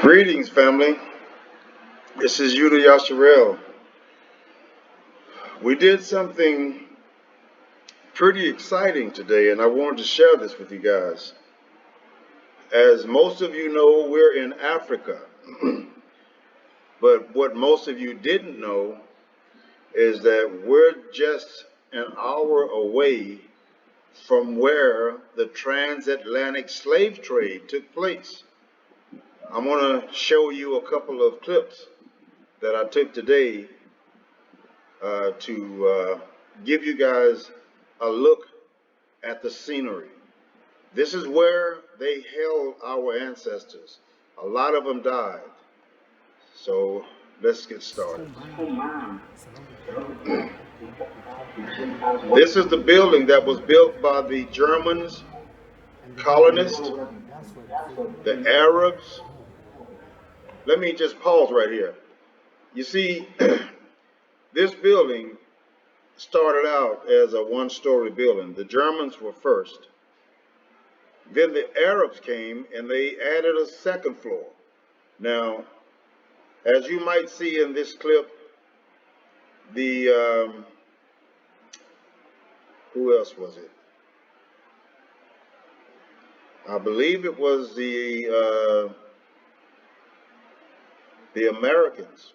Greetings, family. This is Yuda Yasharel. We did something pretty exciting today, and I wanted to share this with you guys. As most of you know, we're in Africa. But what most of you didn't know is that we're just an hour away from where the transatlantic slave trade took place. I'm going to show you a couple of clips that I took today to give you guys a look at the scenery. This is where they held our ancestors. A lot of them died. So let's get started. This is the building that was built by the Germans, colonists, the Arabs. Let me just pause right here. You see, this building started out as a one-story building. The Germans were first. Then the Arabs came and they added a second floor. Now, as you might see in this clip, the who else was it? I believe it was the Americans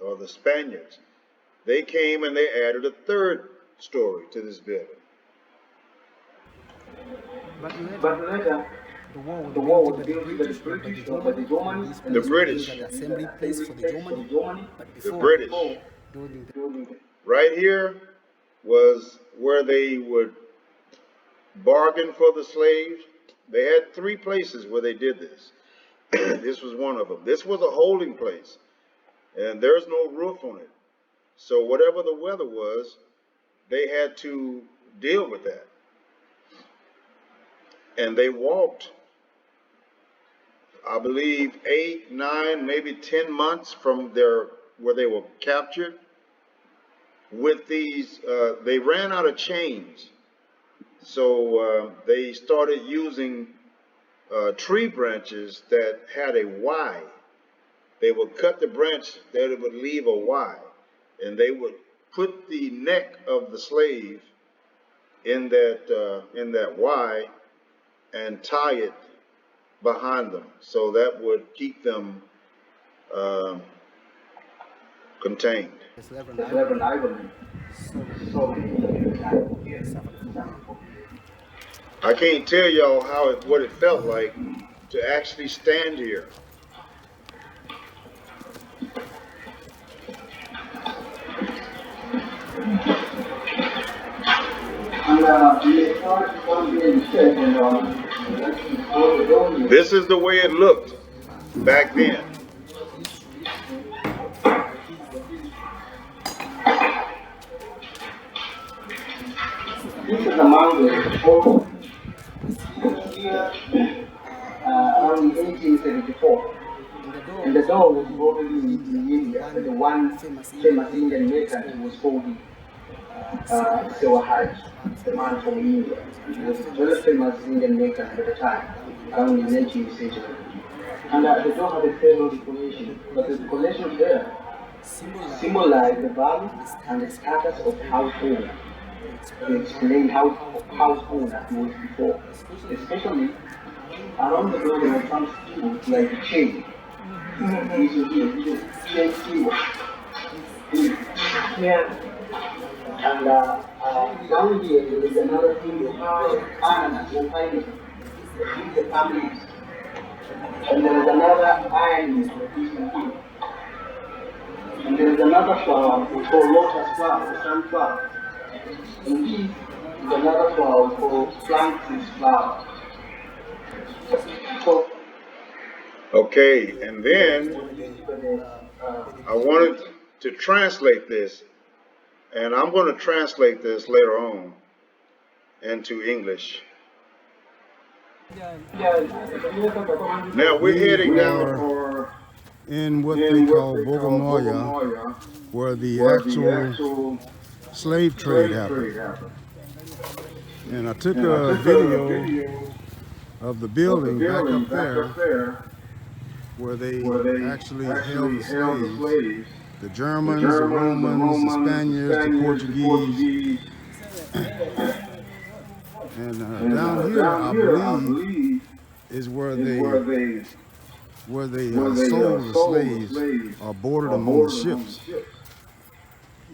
or the Spaniards. They came and they added a third story to this building. But later, the war was built by the British or by the Germans. The British. The assembly place for the Germany. But The before British. building the Right here was where they would bargain for the slaves. They had three places where they did this. This was one of them. This was a holding place, and there's no roof on it. So whatever the weather was, they had to deal with that. And they walked, I believe, 8, 9, maybe 10 months from where they were captured. With these, they ran out of chains. So they started using tree branches that had a Y. They would cut the branch that it would leave a Y, and they would put the neck of the slave in that Y and tie it behind them, so that would keep them contained. The clever Ivory. So, I can't tell y'all what it felt like to actually stand here. This is the way it looked back then. This is among the four around 1874. And the door was already in India. The one famous Indian maker who was called Sewahaj, the man from India. He was a very famous Indian maker at the time, around the 19th century. And the door had a fair decoration, but the decoration there symbolized the value and the status of household. To explain how household that was before, especially around the globe there are some symbols like the chain. Chain symbol. Yeah. And down here there is another symbol, ananas or pineapple, the families. And there is another iron here. And there is another flower we call lotus flower, the sunflower. And this is another flower called plantain flower. So, Okay, and then I wanted to translate this, and I'm going to translate this later on into English. Now we're heading down in what they call Bagamoyo, where the actual slave trade happened. And I took a video of the building back up there where they where they actually held the held the slaves. slaves, The the Germans, the Germans, the Romans, the Romans, the Spaniards, the Spaniards, the Portuguese. Portuguese. And And down here, down I here, I believe, believe, is is where they sold the sold the slaves slaves or boarded or them on the boarded them on the ships. ships.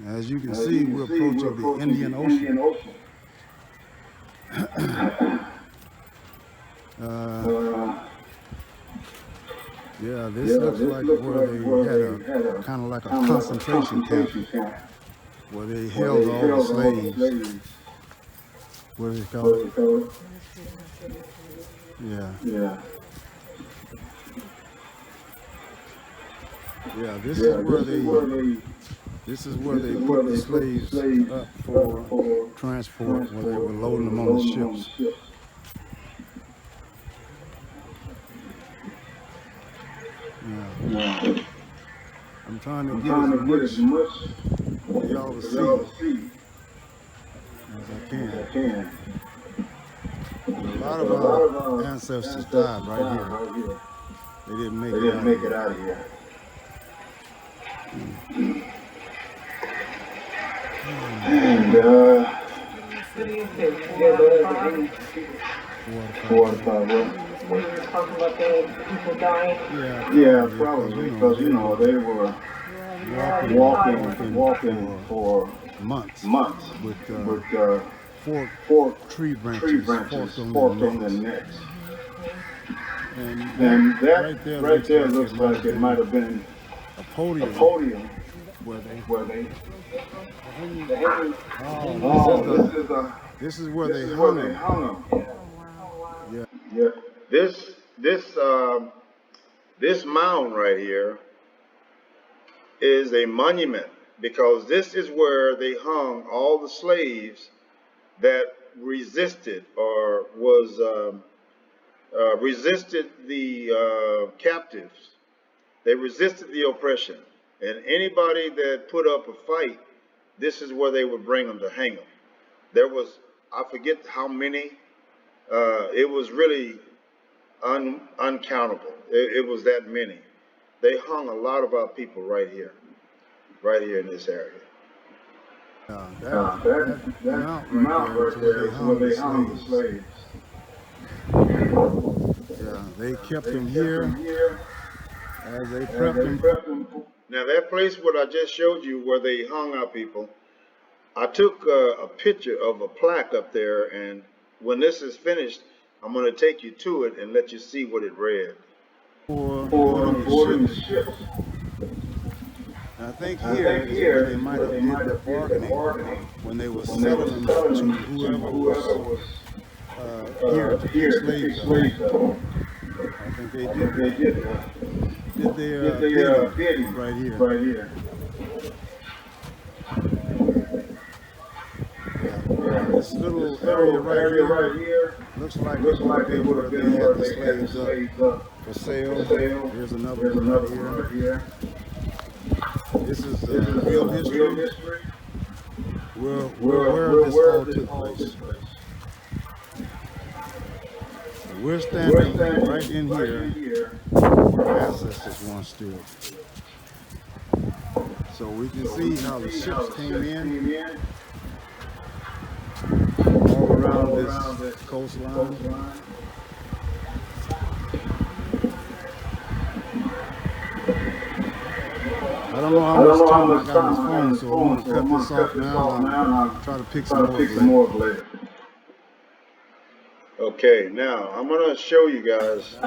As you can As see, you can we're see, approaching the Indian the Ocean. Indian Ocean. Yeah, this looks like where they had a kind of like a concentration camp where they held all the slaves. What is it called? Yeah. Yeah. Yeah, this is where they put the slaves up for transport, where they were loading them on the ships. Yeah. I'm trying to get as much for y'all to see as I can. A lot of our ancestors died right here. They didn't make it out of here. And What do you think? Talking about the people dying. Yeah, probably, because they were walking for months with forked tree branches forked on their necks. And that right there looks like it might have been a podium where they this is where they hung them. Yeah. This mound right here is a monument because this is where they hung all the slaves that resisted or resisted the captives. They resisted the oppression, and anybody that put up a fight, this is where they would bring them to hang them. There was, I forget how many. It was really uncountable. It was that many. They hung a lot of our people right here in this area. That mount right there is where they hung the slaves. Yeah, they kept them here as they prepped them. Now that place what I just showed you where they hung our people, I took a picture of a plaque up there, and when this is finished, I'm going to take you to it and let you see what it read. For boarding the ships. I think here is where they might have did the bargaining when they were selling them to whoever was here to pick slaves up. I think they did their bidding right here. Yeah. This little area right here looks like it would have been where they had the slaves up for sale. Here's another one right here. This is real history. Where this all took place. We're standing right in here where our ancestors once stood. So we can see how the ships came in all around this coastline. I don't know how much time I got on this phone, so I'm going to cut this off now and I'll try to pick some more up later. Okay, now I'm going to show you guys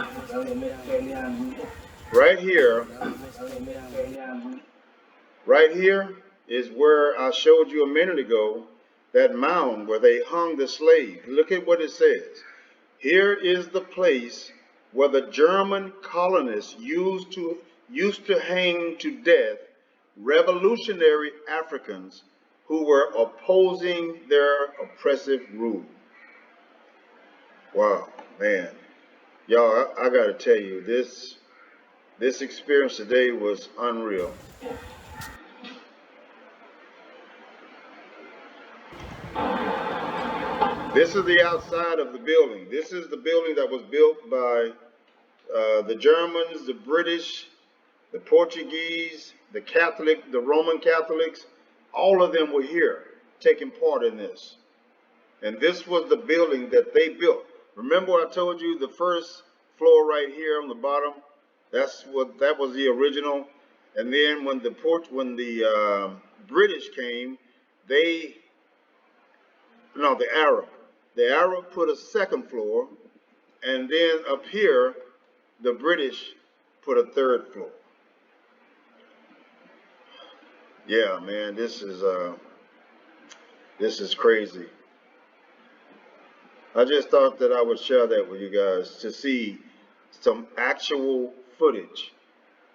right here. Right here is where I showed you a minute ago, that mound where they hung the slave. Look at what it says. Here is the place where the German colonists used to hang to death revolutionary Africans who were opposing their oppressive rule. Wow, man. Y'all, I gotta tell you, this experience today was unreal. This is the outside of the building. This is the building that was built by the Germans, the British, the Portuguese, the Catholic, the Roman Catholics, all of them were here taking part in this. And this was the building that they built. Remember I told you the first floor right here on the bottom? That was the original. And then when the British came, the Arab put a second floor, and then up here, the British put a third floor. Yeah, man, this is crazy. I just thought that I would share that with you guys to see some actual footage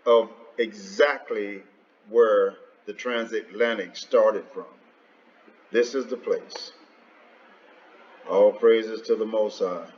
of exactly where the transatlantic started from. This is the place. All praises to the Most High.